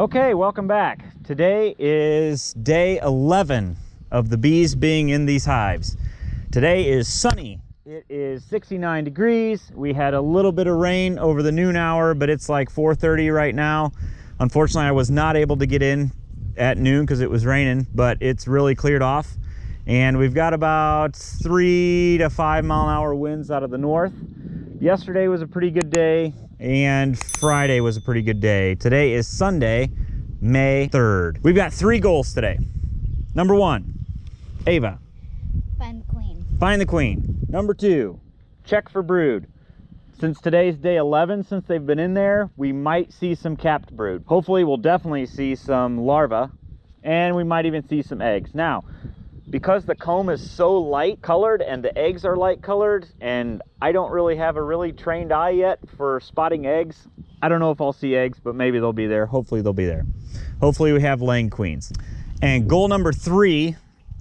Okay, welcome back. Today is day 11 of the bees being in these hives. Today is sunny. It is 69 degrees. We had a little bit of rain over the noon hour, but it's like 4:30 right now. Unfortunately, I was not able to get in at noon because it was raining, but it's really cleared off. And we've got about 3 to 5 mile an hour winds out of the north. Yesterday was a pretty good day, and Friday was a pretty good day. Today is Sunday, May 3rd. We've got 3 goals today. Number 1, Ava. Find the queen. Find the queen. Number 2, check for brood. Since today's day 11, since they've been in there, we might see some capped brood. Hopefully we'll definitely see some larvae, and we might even see some eggs. Now, because the comb is so light colored and the eggs are light colored, and I don't really have a really trained eye yet for spotting eggs, I don't know if I'll see eggs, but maybe they'll be there. Hopefully they'll be there. Hopefully we have laying queens. And goal number 3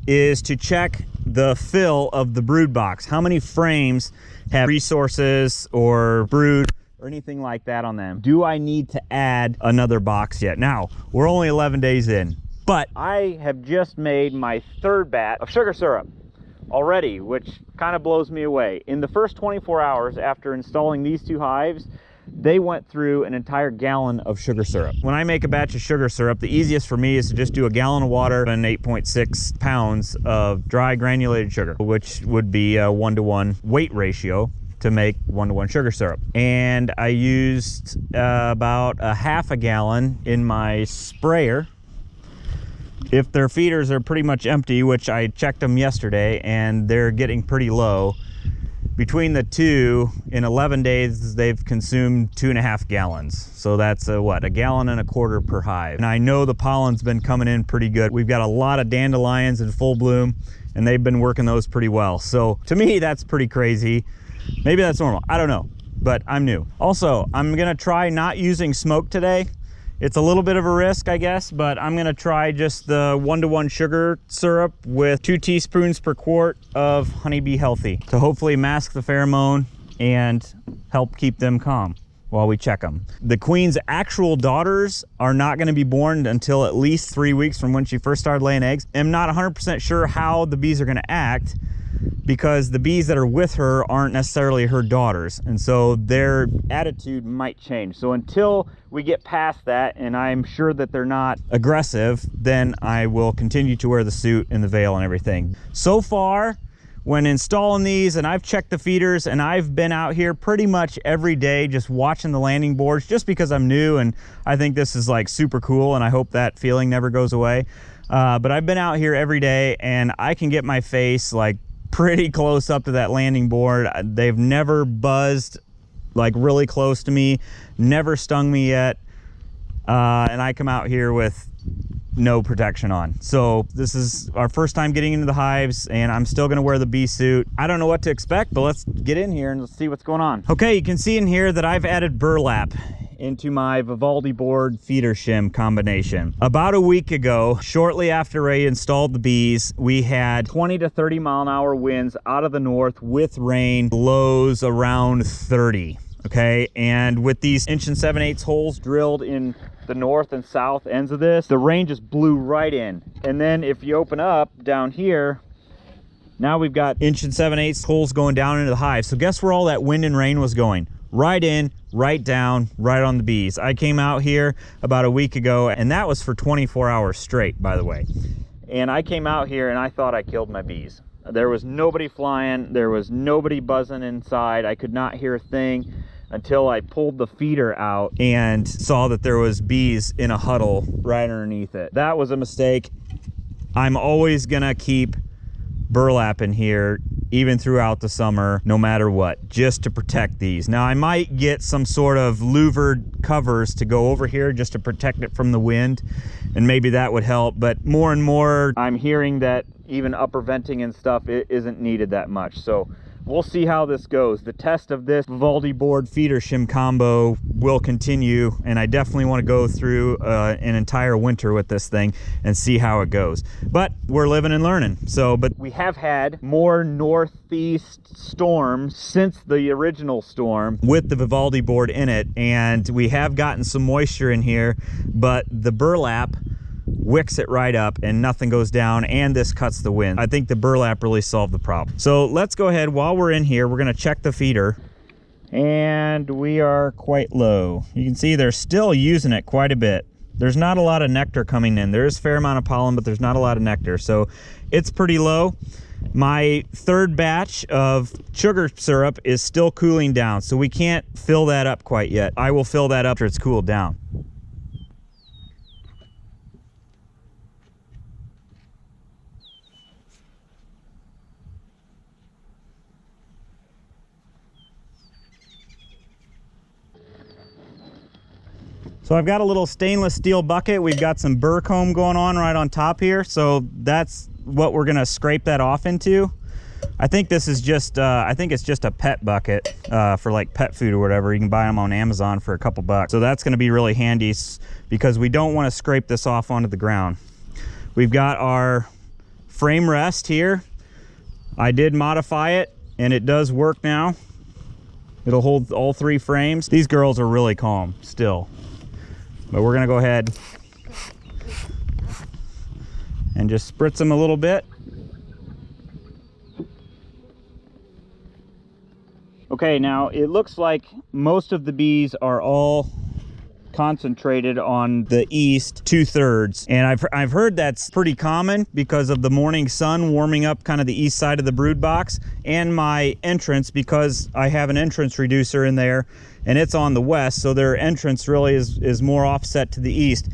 is to check the fill of the brood box. How many frames have resources or brood or anything like that on them? Do I need to add another box yet? Now, we're only 11 days in, but I have just made my 3rd batch of sugar syrup already, which kind of blows me away. In the first 24 hours after installing these 2 hives, they went through an entire gallon of sugar syrup. When I make a batch of sugar syrup, the easiest for me is to just do a gallon of water and 8.6 pounds of dry granulated sugar, which would be a 1-to-1 weight ratio to make 1-to-1 sugar syrup. And I used about a half a gallon in my sprayer. If their feeders are pretty much empty, which I checked them yesterday, and they're getting pretty low, between the 2, in 11 days, they've consumed 2.5 gallons. So that's what, a gallon and a quarter per hive. And I know the pollen's been coming in pretty good. We've got a lot of dandelions in full bloom, and they've been working those pretty well. So to me, that's pretty crazy. Maybe that's normal, I don't know, but I'm new. Also, I'm gonna try not using smoke today. It's a little bit of a risk, I guess, but I'm gonna try just the 1-to-1 sugar syrup with 2 teaspoons per quart of Honeybee Healthy to hopefully mask the pheromone and help keep them calm while we check them. The queen's actual daughters are not gonna be born until at least 3 weeks from when she first started laying eggs. I'm not 100% sure how the bees are gonna act, because the bees that are with her aren't necessarily her daughters, and so their attitude might change. So until we get past that, and I'm sure that they're not aggressive, then I will continue to wear the suit and the veil and everything. So far, when installing these, and I've checked the feeders, and I've been out here pretty much every day just watching the landing boards, just because I'm new and I think this is like super cool, and I hope that feeling never goes away. But I've been out here every day, and I can get my face like pretty close up to that landing board. They've never buzzed like really close to me, never stung me yet, and I come out here with no protection on. So this is our first time getting into the hives, and I'm still gonna wear the bee suit. I don't know what to expect, but let's get in here and let's see what's going on. Okay, you can see in here that I've added burlap into my Vivaldi board feeder shim combination. About a week ago, shortly after I installed the bees, we had 20 to 30 mile an hour winds out of the north with rain, lows around 30. Okay, and with these 1 7/8 holes drilled in the north and south ends of this, the rain just blew right in. And then if you open up down here, now we've got 1 7/8 holes going down into the hive. So guess where all that wind and rain was going? Right in, right down, right on the bees. I came out here about a week ago, and that was for 24 hours straight, by the way. And I came out here and I thought I killed my bees. There was nobody flying, there was nobody buzzing inside. I could not hear a thing until I pulled the feeder out and saw that there was bees in a huddle right underneath it. That was a mistake. I'm always gonna keep burlap in here even throughout the summer, no matter what, just to protect these. Now I might get some sort of louvered covers to go over here just to protect it from the wind, and maybe that would help, but more and more I'm hearing that even upper venting and stuff, it isn't needed that much. So we'll see how this goes. The test of this Vivaldi board feeder shim combo will continue, and I definitely want to go through an entire winter with this thing and see how it goes. But we're living and learning. So, but we have had more northeast storms since the original storm with the Vivaldi board in it, and we have gotten some moisture in here, but the burlap wicks it right up and nothing goes down, and this cuts the wind. I think the burlap really solved the problem. So let's go ahead, while we're in here, we're going to check the feeder, and we are quite low. You can see they're still using it quite a bit. There's not a lot of nectar coming in. There's a fair amount of pollen, but there's not a lot of nectar, so it's pretty low. My third batch of sugar syrup is still cooling down, so we can't fill that up quite yet. I will fill that up after it's cooled down. So I've got a little stainless steel bucket. We've got some burr comb going on right on top here. So that's what we're gonna scrape that off into. I think this is just, I think it's just a pet bucket for like pet food or whatever. You can buy them on Amazon for a couple bucks. So that's gonna be really handy because we don't wanna scrape this off onto the ground. We've got our frame rest here. I did modify it and it does work now. It'll hold all 3 frames. These girls are really calm still. But we're gonna go ahead and just spritz them a little bit. Okay, now it looks like most of the bees are all concentrated on the east 2/3, and I've heard that's pretty common because of the morning sun warming up kind of the east side of the brood box, and my entrance, because I have an entrance reducer in there and it's on the west, so their entrance really is more offset to the east.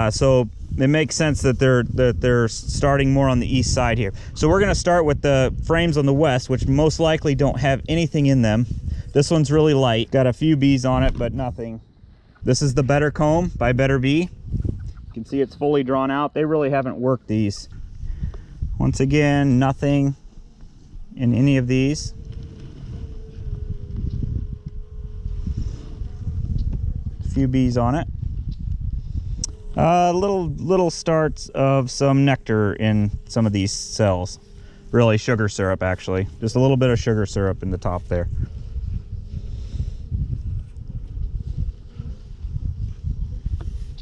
So it makes sense that they're starting more on the east side here. So we're going to start with the frames on the west, which most likely don't have anything in them. This one's really light, got a few bees on it, but nothing. This is the Better Comb by Better Bee. You can see it's fully drawn out. They really haven't worked these. Once again, nothing in any of these. A few bees on it. Little starts of some nectar in some of these cells. Really sugar syrup, actually. Just a little bit of sugar syrup in the top there.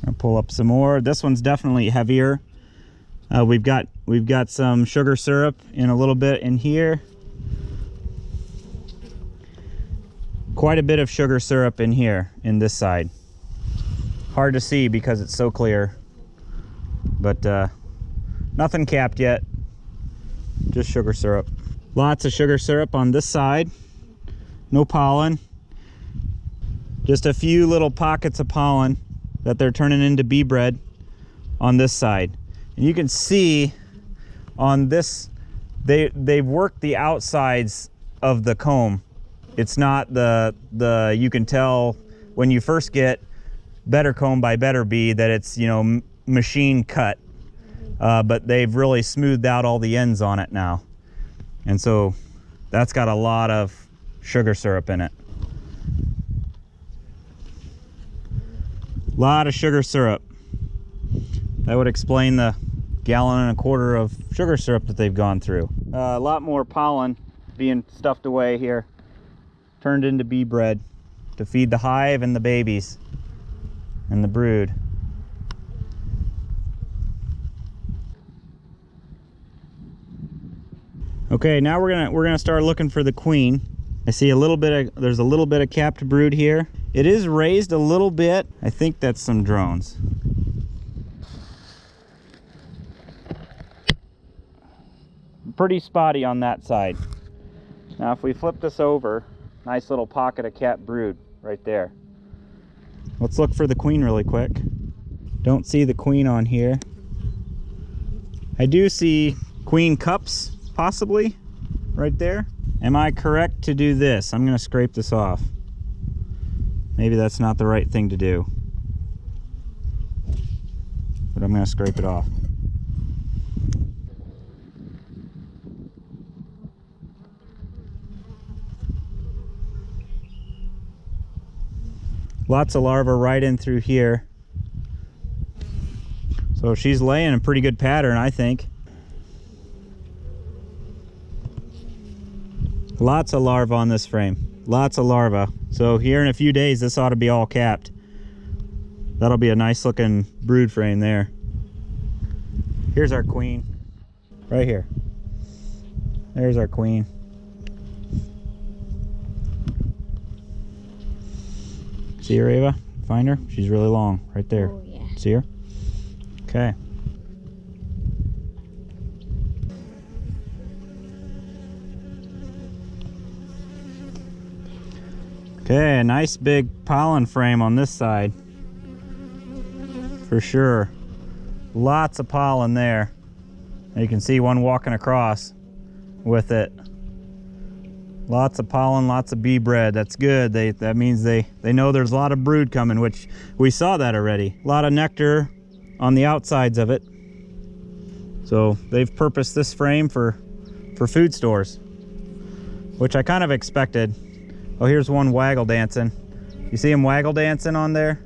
I'll pull up some more. This one's definitely heavier. We've got some sugar syrup in a little bit in here. Quite a bit of sugar syrup in here in this side. Hard to see because it's so clear, but nothing capped yet, just sugar syrup. Lots of sugar syrup on this side. No pollen, just a few little pockets of pollen that they're turning into bee bread on this side. And you can see on this, they've worked the outsides of the comb. It's not you can tell when you first get Better Comb by Better Bee that it's, you know, machine cut, but they've really smoothed out all the ends on it now. And so that's got a lot of sugar syrup in it. A lot of sugar syrup. That would explain the 1.25 gallons of sugar syrup that they've gone through. A lot more pollen being stuffed away here, turned into bee bread to feed the hive and the babies and the brood. Okay, now we're gonna start looking for the queen. I see there's a little bit of capped brood here. It is raised a little bit. I think that's some drones. Pretty spotty on that side. Now if we flip this over, nice little pocket of capped brood right there. Let's look for the queen really quick. Don't see the queen on here. I do see queen cups, possibly, right there. Am I correct to do this? I'm gonna scrape this off. Maybe that's not the right thing to do, but I'm gonna scrape it off. Lots of larvae right in through here. So she's laying a pretty good pattern, I think. Lots of larvae on this frame. Lots of larvae. So here in a few days, this ought to be all capped. That'll be a nice looking brood frame there. Here's our queen. Right here. There's our queen. See her, Ava? Find her? She's really long. Right there. Oh, yeah. See her? Okay. Okay, a nice big pollen frame on this side. For sure. Lots of pollen there. And you can see one walking across with it. Lots of pollen, lots of bee bread. That's good. That means they know there's a lot of brood coming, which we saw that already. A lot of nectar on the outsides of it. So they've purposed this frame for food stores, which I kind of expected. Oh, here's one waggle dancing. You see him waggle dancing on there?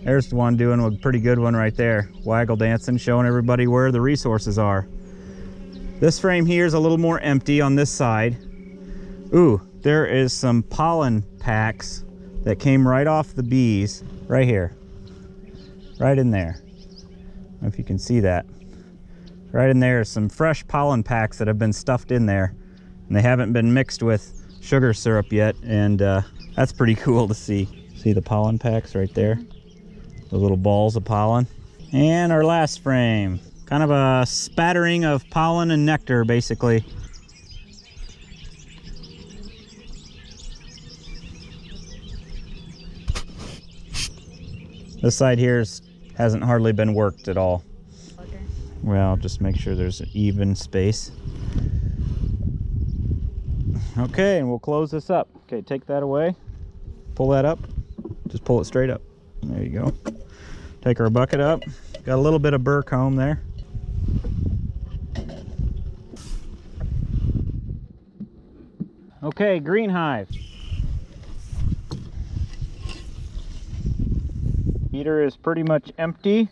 There's one doing a pretty good one right there. Waggle dancing, showing everybody where the resources are. This frame here is a little more empty on this side. Ooh, there is some pollen packs that came right off the bees right here. Right in there. I don't know if you can see that. Right in there is some fresh pollen packs that have been stuffed in there. And they haven't been mixed with sugar syrup yet, and that's pretty cool to see. See the pollen packs right there? The little balls of pollen. And our last frame. Kind of a spattering of pollen and nectar, basically. This side here hasn't hardly been worked at all. Well, just make sure there's an even space. Okay, and we'll close this up. Okay, take that away. Pull that up. Just pull it straight up. There you go. Take our bucket up. Got a little bit of burr comb there. Okay, green hive. Heater is pretty much empty.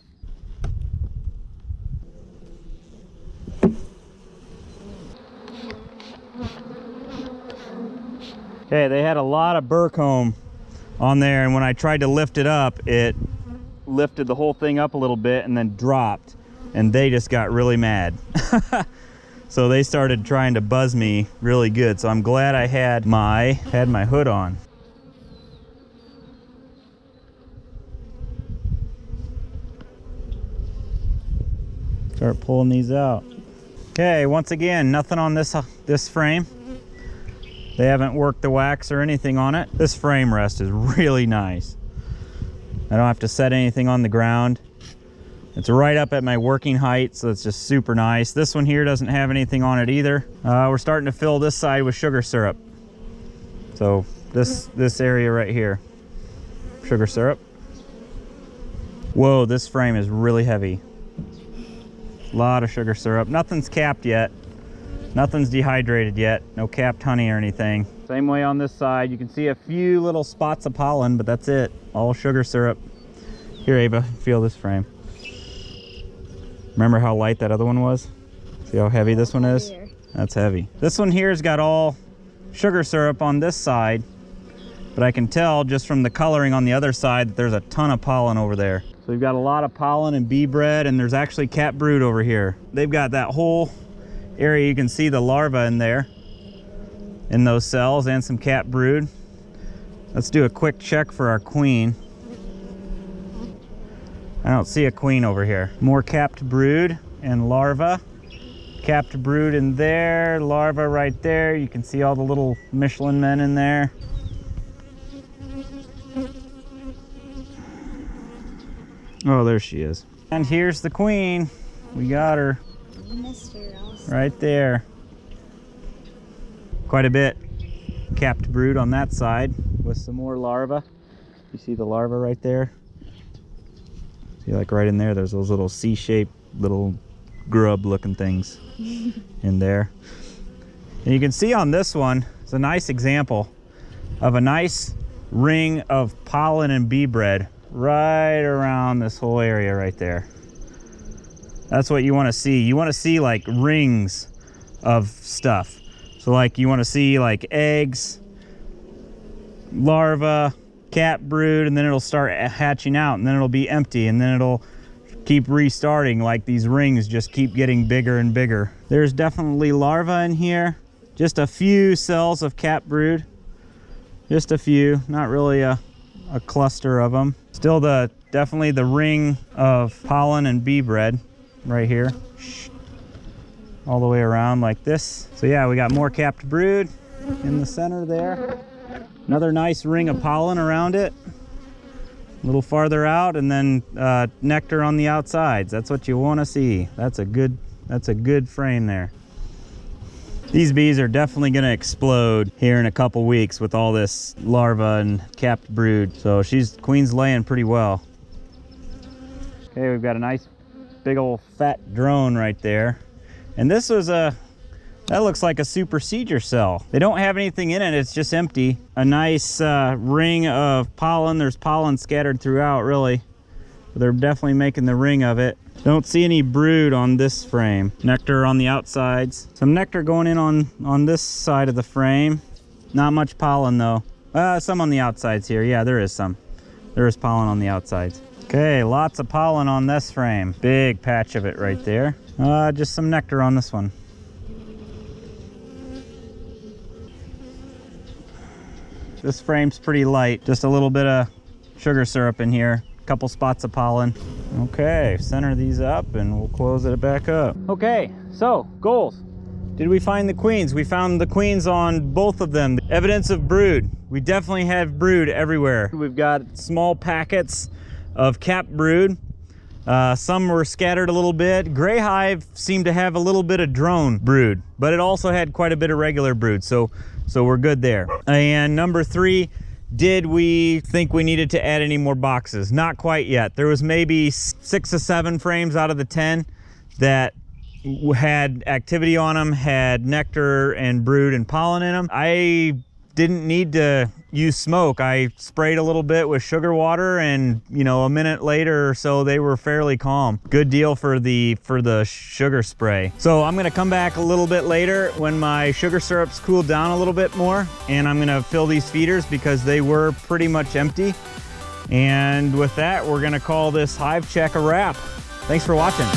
Okay, they had a lot of burr comb on there, and when I tried to lift it up, it lifted the whole thing up a little bit and then dropped, and they just got really mad. So they started trying to buzz me really good. So I'm glad I had my hood on. Start pulling these out. Okay, once again, nothing on this frame. They haven't worked the wax or anything on it. This frame rest is really nice. I don't have to set anything on the ground. It's right up at my working height, so it's just super nice. This one here doesn't have anything on it either. We're starting to fill this side with sugar syrup. So this area right here, sugar syrup. Whoa, this frame is really heavy. A lot of sugar syrup. Nothing's capped yet. Nothing's dehydrated yet. No capped honey or anything. Same way on this side. You can see a few little spots of pollen, but that's it. All sugar syrup. Here, Ava, feel this frame. Remember how light that other one was? See how heavy this one is? That's heavy. This one here's got all sugar syrup on this side, but I can tell just from the coloring on the other side that there's a ton of pollen over there. So we've got a lot of pollen and bee bread, and there's actually capped brood over here. They've got that whole area. You can see the larvae in there, in those cells, and some capped brood. Let's do a quick check for our queen. I don't see a queen over here. More capped brood and larvae. Capped brood in there, larvae right there. You can see all the little Michelin men in there. Oh, there she is. And here's the queen. We got her. You missed her also. Right there. Quite a bit capped brood on that side with some more larvae. You see the larvae right there? See, like right in there, there's those little C-shaped little grub looking things in there. And you can see on this one, it's a nice example of a nice ring of pollen and bee bread right around this whole area right there. That's what you want to see. You want to see like rings of stuff. So like you want to see like eggs, larva, cap brood, and then it'll start hatching out, and then it'll be empty, and then it'll keep restarting. Like these rings just keep getting bigger and bigger. There's definitely larvae in here. Just a few cells of cap brood. Just a few, not really a cluster of them. Still definitely the ring of pollen and bee bread right here. All the way around like this. So yeah, we got more capped brood in the center there. Another nice ring of pollen around it. A little farther out, and then nectar on the outsides. That's what you want to see. That's a good frame there. These bees are definitely going to explode here in a couple weeks with all this larva and capped brood. So queen's laying pretty well. Okay, we've got a nice big old fat drone right there. And this was that looks like a supersedure cell. They don't have anything in it, it's just empty. A nice ring of pollen. There's pollen scattered throughout, really. They're definitely making the ring of it. Don't see any brood on this frame. Nectar on the outsides. Some nectar going in on this side of the frame. Not much pollen though. Some on the outsides here. Yeah, there is some. There is pollen on the outsides. Okay, lots of pollen on this frame. Big patch of it right there. Just some nectar on this one. This frame's pretty light. Just a little bit of sugar syrup in here. Couple spots of pollen. Okay, center these up and we'll close it back up. Okay, so goals. Did we find the queens? We found the queens on both of them. Evidence of brood. We definitely have brood everywhere. We've got small packets of capped brood. Some were scattered a little bit. Gray hive seemed to have a little bit of drone brood, but it also had quite a bit of regular brood, so we're good there. And number 3, did we think we needed to add any more boxes? Not quite yet. There was maybe 6 or 7 frames out of the 10 that had activity on them, had nectar and brood and pollen in them. I didn't need to use smoke. I sprayed a little bit with sugar water, and you know, a minute later or so they were fairly calm. Good deal for the sugar spray. So I'm gonna come back a little bit later when my sugar syrups cooled down a little bit more, and I'm gonna fill these feeders because they were pretty much empty. And with that, we're gonna call this hive check a wrap. Thanks for watching.